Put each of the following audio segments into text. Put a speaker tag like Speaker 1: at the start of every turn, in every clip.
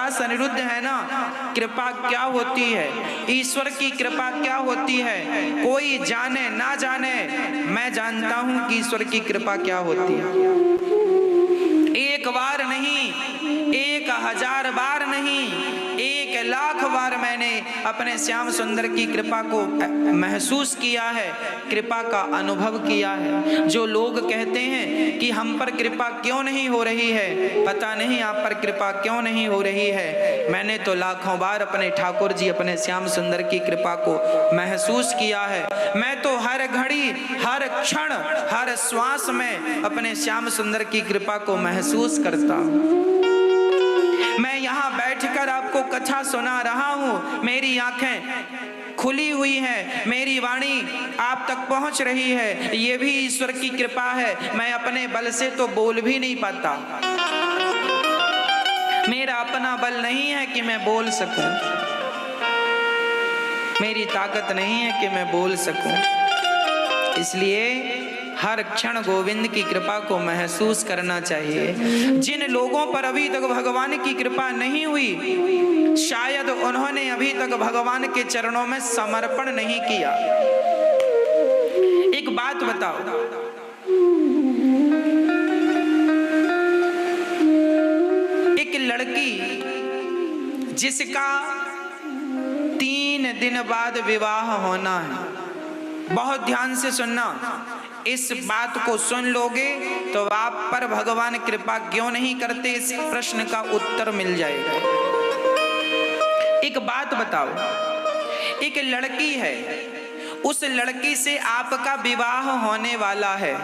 Speaker 1: दास अनिरुद्ध है ना, कृपा क्या होती है, ईश्वर की कृपा क्या होती है, कोई जाने ना जाने, मैं जानता हूं कि ईश्वर की कृपा क्या होती है। एक बार नहीं, 1000 बार नहीं, 1,00,000 बार मैंने अपने श्याम सुंदर की कृपा को महसूस किया है, कृपा का अनुभव किया है। जो लोग कहते हैं कि हम पर कृपा क्यों नहीं हो रही है, पता नहीं आप पर कृपा क्यों नहीं हो रही है, मैंने तो लाखों बार अपने ठाकुर जी, अपने श्याम सुंदर की कृपा को महसूस किया है। मैं तो हर घड़ी, हर क्षण, हर श्वास में अपने श्याम सुंदर की कृपा को महसूस करता हूं। मैं यहाँ बैठकर आपको कथा सुना रहा हूँ, मेरी आंखें खुली हुई हैं, मेरी वाणी आप तक पहुँच रही है, ये भी ईश्वर की कृपा है। मैं अपने बल से तो बोल भी नहीं पाता, मेरा अपना बल नहीं है कि मैं बोल सकूं, मेरी ताकत नहीं है कि मैं बोल सकूं। इसलिए हर क्षण गोविंद की कृपा को महसूस करना चाहिए। जिन लोगों पर अभी तक भगवान की कृपा नहीं हुई, शायद उन्होंने अभी तक भगवान के चरणों में समर्पण नहीं किया। एक बात बताओ, एक लड़की जिसका 3 दिन बाद विवाह होना है, बहुत ध्यान से सुनना, इस बात को सुन लोगे तो आप पर भगवान कृपा क्यों नहीं करते, इस प्रश्न का उत्तर मिल जाएगा। एक बात बताओ, एक लड़की है, उस लड़की से आपका विवाह होने वाला है।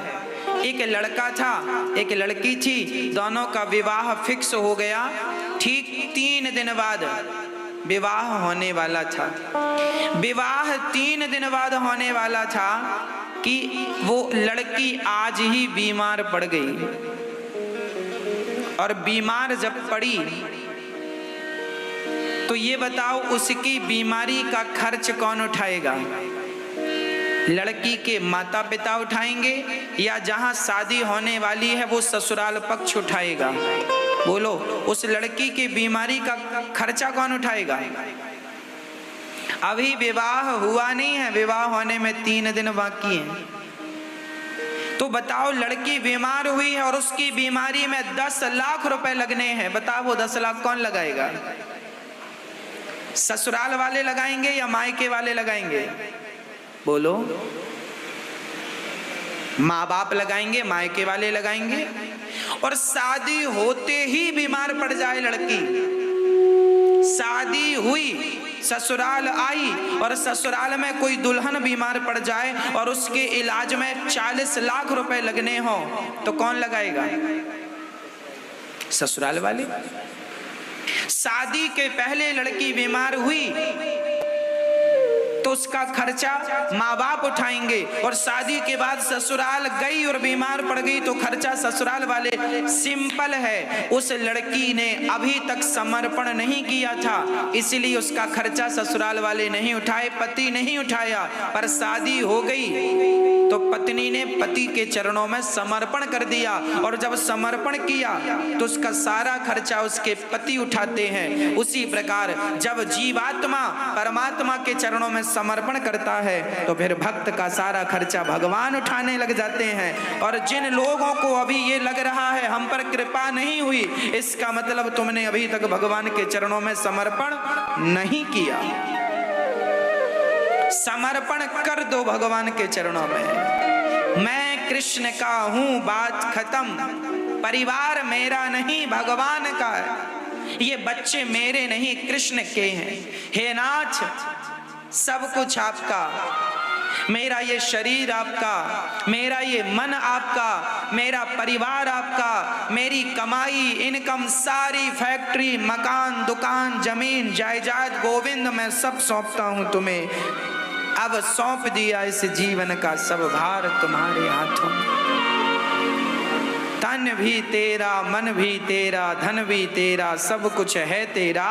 Speaker 1: एक लड़का था, एक लड़की थी, दोनों का विवाह फिक्स हो गया। ठीक 3 दिन बाद विवाह होने वाला था। विवाह 3 दिन बाद होने वाला था कि वो लड़की आज ही बीमार पड़ गई। और बीमार जब पड़ी तो ये बताओ, उसकी बीमारी का खर्च कौन उठाएगा? लड़की के माता पिता उठाएंगे या जहां शादी होने वाली है वो ससुराल पक्ष उठाएगा? बोलो, उस लड़की की बीमारी का खर्चा कौन उठाएगा? अभी विवाह हुआ नहीं है, विवाह होने में 3 दिन बाकी हैं। तो बताओ, लड़की बीमार हुई है और उसकी बीमारी में 10 लाख रुपए लगने हैं। बताओ, वो 10 लाख कौन लगाएगा? ससुराल वाले लगाएंगे या मायके वाले लगाएंगे? बोलो, माँ बाप लगाएंगे, मायके वाले लगाएंगे? और शादी होते ही बीमार पड़ जाए लड़की, शादी हुई, ससुराल आई और ससुराल में कोई दुल्हन बीमार पड़ जाए और उसके इलाज में 40 लाख रुपए लगने हो, तो कौन लगाएगा? ससुराल वाले। शादी के पहले लड़की बीमार हुई तो उसका खर्चा माँ बाप उठाएंगे, और शादी के बाद ससुराल गई और बीमार पड़ गई तो खर्चा ससुराल वाले। सिंपल है, उस लड़की ने अभी तक समर्पण नहीं किया था, इसलिए उसका खर्चा ससुराल वाले नहीं उठाए, पति नहीं उठाया। पर शादी हो गई तो पत्नी ने पति के चरणों में समर्पण कर दिया, और जब समर्पण किया तो उसका सारा खर्चा उसके पति उठाते हैं। उसी प्रकार जब जीवात्मा परमात्मा के चरणों में समर्पण करता है तो फिर भक्त का सारा खर्चा भगवान उठाने लग जाते हैं। और जिन लोगों को अभी ये लग रहा है हम पर कृपा नहीं हुई, इसका मतलब तुमने अभी तक भगवान के चरणों में समर्पण नहीं किया। समर्पण कर दो भगवान के चरणों में। मैं कृष्ण का हूं, बात खत्म। परिवार मेरा नहीं, भगवान का है। ये बच्चे मेरे नहीं, कृष्ण के हैं। हे नाथ, सब कुछ आपका, मेरा ये शरीर आपका, मेरा ये मन आपका, मेरा परिवार आपका, मेरी कमाई, इनकम, सारी फैक्ट्री, मकान, दुकान, जमीन, जायदाद, गोविंद, मैं सब सौंपता हूं तुम्हें। अब सौंप दिया इस जीवन का सब भार तुम्हारे हाथों। तन भी तेरा, मन भी तेरा, धन भी तेरा, सब कुछ है तेरा,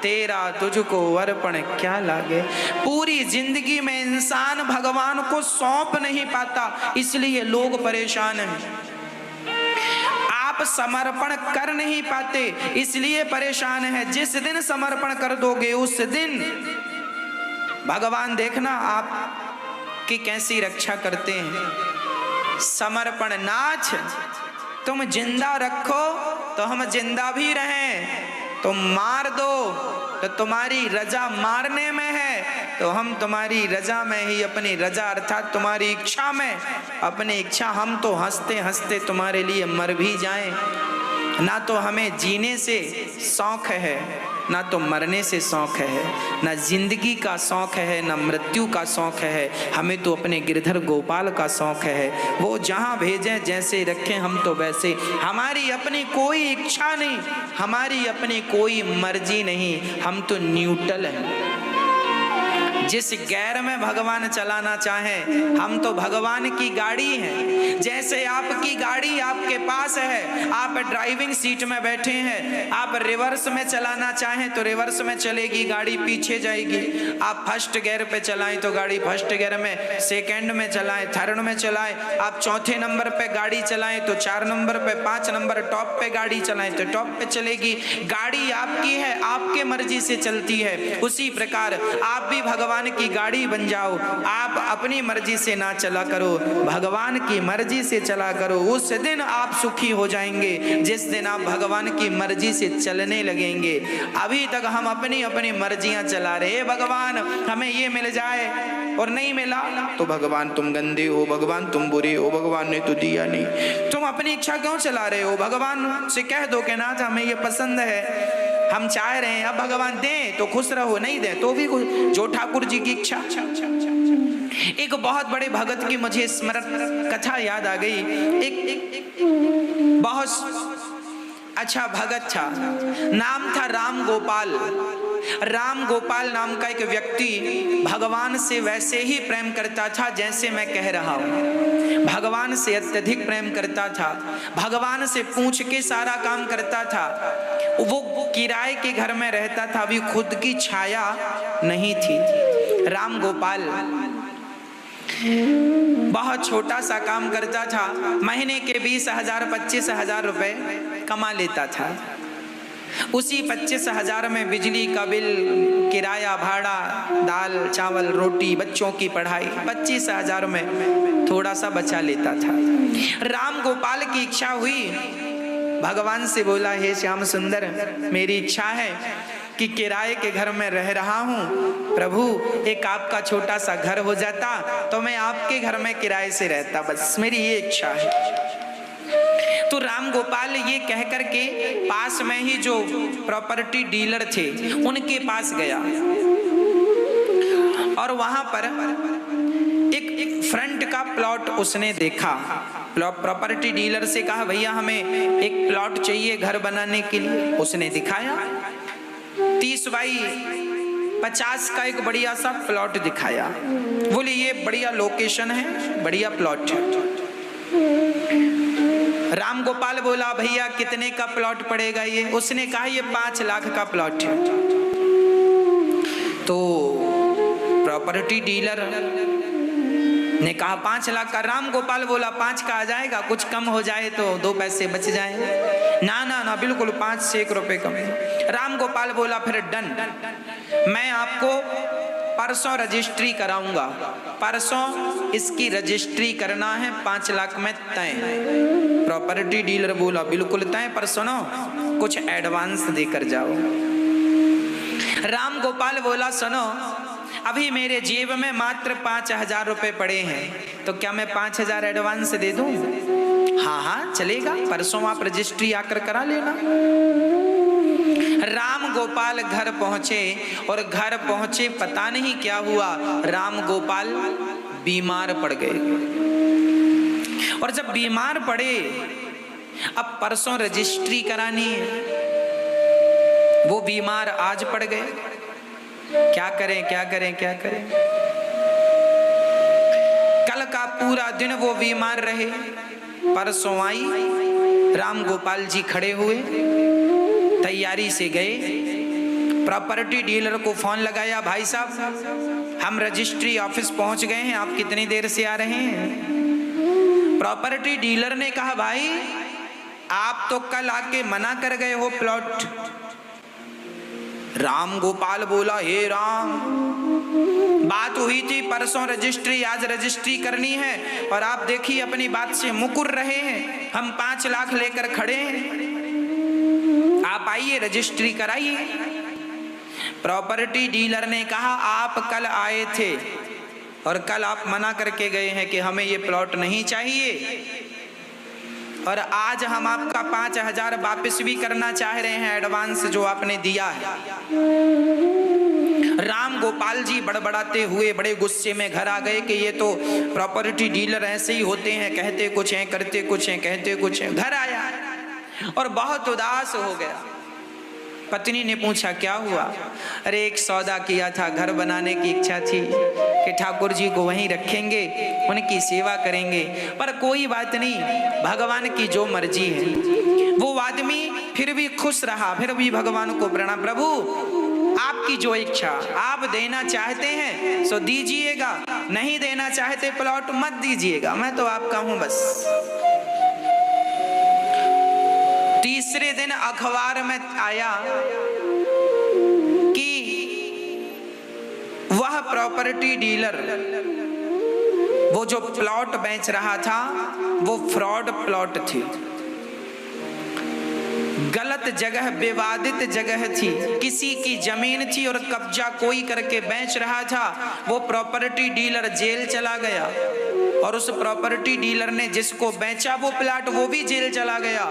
Speaker 1: तेरा तुझको अर्पण क्या लागे। पूरी जिंदगी में इंसान भगवान को सौंप नहीं पाता, इसलिए लोग परेशान हैं। आप आप समर्पण कर नहीं पाते, इसलिए परेशान है। जिस दिन समर्पण कर दोगे उस दिन भगवान देखना आप की कैसी रक्षा करते हैं। समर्पण नाच, तुम जिंदा रखो तो हम जिंदा भी रहें, तुम मार दो तो तुम्हारी रजा मारने में है, तो हम तुम्हारी रजा में ही, अपनी रजा अर्थात तुम्हारी इच्छा में, अपनी इच्छा, हम तो हंसते हंसते तुम्हारे लिए मर भी जाएं। ना तो हमें जीने से शौक है, ना तो मरने से शौक है, ना जिंदगी का शौक है, ना मृत्यु का शौक है। हमें तो अपने गिरधर गोपाल का शौक है। वो जहाँ भेजें, जैसे रखें हम तो वैसे। हमारी अपनी कोई इच्छा नहीं, हमारी अपनी कोई मर्जी नहीं, हम तो न्यूट्रल हैं। जिस गैर में भगवान चलाना चाहें, हम तो भगवान की गाड़ी हैं। जैसे आपकी गाड़ी आपके पास है, आप ड्राइविंग सीट में बैठे हैं, आप रिवर्स में चलाना चाहें तो रिवर्स में चलेगी, गाड़ी पीछे जाएगी। आप फर्स्ट गियर पे चलाएं तो गाड़ी फर्स्ट गियर में, सेकंड में चलाएं, थर्ड में चलाएं। आप चौथे नंबर पे गाड़ी चलाएं तो 4 नंबर पे, 5 नंबर टॉप पे गाड़ी चलाएं तो टॉप पे चलेगी। गाड़ी आपकी है, आपके मर्जी से चलती है। उसी प्रकार आप भी भगवान की गाड़ी बन जाओ। आप अपनी मर्जी से ना चला करो, भगवान की मर्जी से चला करो। उस दिन आप सुखी हो जाएंगे, जिस दिन आप भगवान की मर्जी से चलने लगेंगे। अभी तक हम अपनी अपनी मर्जियां चला रहे, भगवान हमें ये मिल जाए, और नहीं मिला तो भगवान तुम गंदे हो, भगवान तुम बुरे हो, भगवान ने तो दिया नहीं। तुम अपनी इच्छा क्यों चला रहे हो? भगवान से कह दो कि नाथ हमें ये पसंद है, हम चाह रहे हैं, अब भगवान दें तो खुश रहो, नहीं दें तो भी खुश। जो ठाकुर जी की इच्छा। एक बहुत बड़े भगत की मुझे स्मरण कथा याद आ गई। एक बहुत अच्छा भगत था, नाम था राम गोपाल। राम गोपाल नाम का एक व्यक्ति भगवान से वैसे ही प्रेम करता था जैसे मैं कह रहा हूँ। भगवान से अत्यधिक प्रेम करता था, भगवान से पूछ के सारा काम करता था। वो किराए के घर में रहता था, अभी खुद की छाया नहीं थी। राम गोपाल बहुत छोटा सा काम करता था, महीने के 20,000 25,000 रुपए कमा लेता था। उसी 25,000 में बिजली का बिल, किराया, भाड़ा, दाल चावल रोटी, बच्चों की पढ़ाई, 25,000 में थोड़ा सा बचा लेता था। राम गोपाल की इच्छा हुई, भगवान से बोला, हे श्याम सुंदर, मेरी इच्छा है कि किराए के घर में रह रहा हूँ, प्रभु एक आपका छोटा सा घर हो जाता तो मैं आपके घर में किराए से रहता, बस मेरी ये इच्छा है। तो राम गोपाल ये कह करके पास में ही जो प्रॉपर्टी डीलर थे उनके पास गया, और वहां पर एक फ्रंट का प्लॉट उसने देखा। प्रॉपर्टी डीलर से कहा, भैया हमें एक प्लॉट चाहिए घर बनाने के लिए। उसने दिखाया 30x50 का एक बढ़िया सा प्लॉट दिखाया। बोले ये बढ़िया लोकेशन है, बढ़िया प्लॉट है। राम गोपाल बोला, भैया कितने का प्लॉट पड़ेगा ये? उसने कहा ये 5 लाख का प्लॉट है। तो प्रॉपर्टी डीलर ने कहा 5 लाख का। राम गोपाल बोला 5 का आ जाएगा, कुछ कम हो जाए तो 2 पैसे बच जाए। ना ना ना, बिल्कुल 5 से 1 रुपए कम। राम गोपाल बोला फिर डन, मैं आपको परसों रजिस्ट्री कराऊंगा, परसों इसकी रजिस्ट्री करना है, 5 लाख में तय। प्रॉपर्टी डीलर बोला बिल्कुल तय, पर सुनो कुछ एडवांस देकर जाओ। राम गोपाल बोला सुनो, अभी मेरे जेब में मात्र 5,000 रुपए पड़े हैं, तो क्या मैं 5,000 एडवांस दे दूं? हाँ हाँ चलेगा, परसों आप रजिस्ट्री आकर करा लेना। राम गोपाल घर पहुंचे, और घर पहुंचे पता नहीं क्या हुआ, राम गोपाल बीमार पड़ गए। और जब बीमार पड़े, अब परसों रजिस्ट्री करानी है, वो बीमार आज पड़ गए। क्या करें क्या करें क्या करें? कल का पूरा दिन वो बीमार रहे। परसों आई, राम गोपाल जी खड़े हुए, तैयारी से गए, प्रॉपर्टी डीलर को फोन लगाया, भाई साहब हम रजिस्ट्री ऑफिस पहुंच गए हैं, आप कितनी देर से आ रहे हैं? प्रॉपर्टी डीलर ने कहा, भाई आप तो कल आके मना कर गए हो प्लॉट। राम गोपाल बोला, हे राम, बात हुई थी परसों रजिस्ट्री, आज रजिस्ट्री करनी है और आप देखिए अपनी बात से मुकुर रहे हैं। हम 5 लाख लेकर खड़े हैं, आप आइए रजिस्ट्री कराइए। प्रॉपर्टी डीलर ने कहा, आप कल आए थे और कल आप मना करके गए हैं कि हमें ये प्लॉट नहीं चाहिए, और आज हम आपका 5,000 वापस भी करना चाह रहे हैं, एडवांस जो आपने दिया है। राम गोपाल जी बड़बड़ाते हुए बड़े गुस्से में घर आ गए कि ये तो प्रॉपर्टी डीलर ऐसे ही होते हैं, कहते कुछ हैं, करते कुछ हैं, कहते कुछ हैं। घर आया और बहुत उदास हो गया। पत्नी ने पूछा, क्या हुआ? अरे एक सौदा किया था, घर बनाने की इच्छा थी कि ठाकुर जी को वहीं रखेंगे, उनकी सेवा करेंगे, पर कोई बात नहीं, भगवान की जो मर्जी है। वो आदमी फिर भी खुश रहा, फिर भी भगवान को प्रणाम, प्रभु आपकी जो इच्छा, आप देना चाहते हैं सो दीजिएगा, नहीं देना चाहते प्लॉट मत दीजिएगा, मैं तो आपका हूं बस। तीसरे दिन अखबार में आया कि वह प्रॉपर्टी डीलर वो जो प्लॉट बेच रहा था वो फ्रॉड प्लॉट थी, गलत जगह, विवादित जगह थी, किसी की जमीन थी और कब्जा कोई करके बेच रहा था। वो प्रॉपर्टी डीलर जेल चला गया और उस प्रॉपर्टी डीलर ने जिसको बेचा वो प्लाट, वो भी जेल चला गया।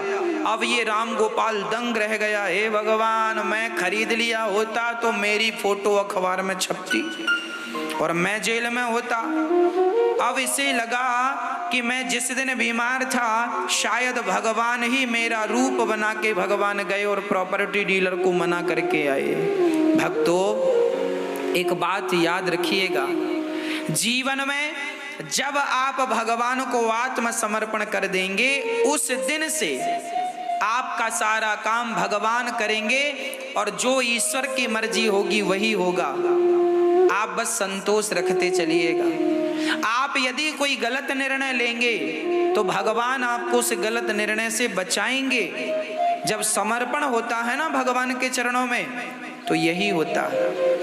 Speaker 1: अब ये राम गोपाल दंग रह गया, हे भगवान, मैं खरीद लिया होता तो मेरी फोटो अखबार में छपती और मैं जेल में होता। अब इसे लगा कि मैं जिस दिन बीमार था शायद भगवान ही मेरा रूप बना के भगवान गए और प्रॉपर्टी डीलर को मना करके आए। भक्तों, एक बात याद रखिएगा, जीवन में जब आप भगवान को आत्मसमर्पण कर देंगे उस दिन से आपका सारा काम भगवान करेंगे और जो ईश्वर की मर्जी होगी वही होगा। आप बस संतोष रखते चलिएगा। आप यदि कोई गलत निर्णय लेंगे तो भगवान आपको उस गलत निर्णय से बचाएंगे। जब समर्पण होता है ना भगवान के चरणों में तो यही होता है।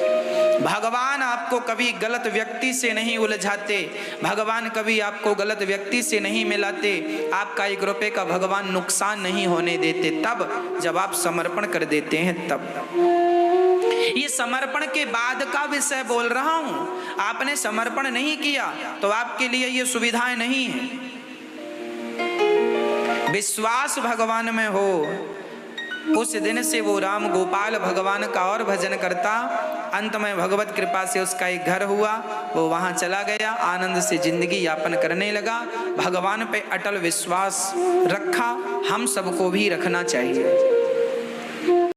Speaker 1: भगवान आपको कभी गलत व्यक्ति से नहीं उलझाते, भगवान कभी आपको गलत व्यक्ति से नहीं मिलाते, आपका 1 रुपए का भगवान नुकसान नहीं होने देते, तब जब आप समर्पण कर देते हैं तब। ये समर्पण के बाद का विषय बोल रहा हूं। आपने समर्पण नहीं किया तो आपके लिए ये सुविधाएं नहीं है। विश्वास भगवान में हो, उस दिन से वो राम गोपाल भगवान का और भजन करता। अंत में भगवत कृपा से उसका एक घर हुआ, वो वहां चला गया, आनंद से जिंदगी यापन करने लगा। भगवान पे अटल विश्वास रखा, हम सबको भी रखना चाहिए।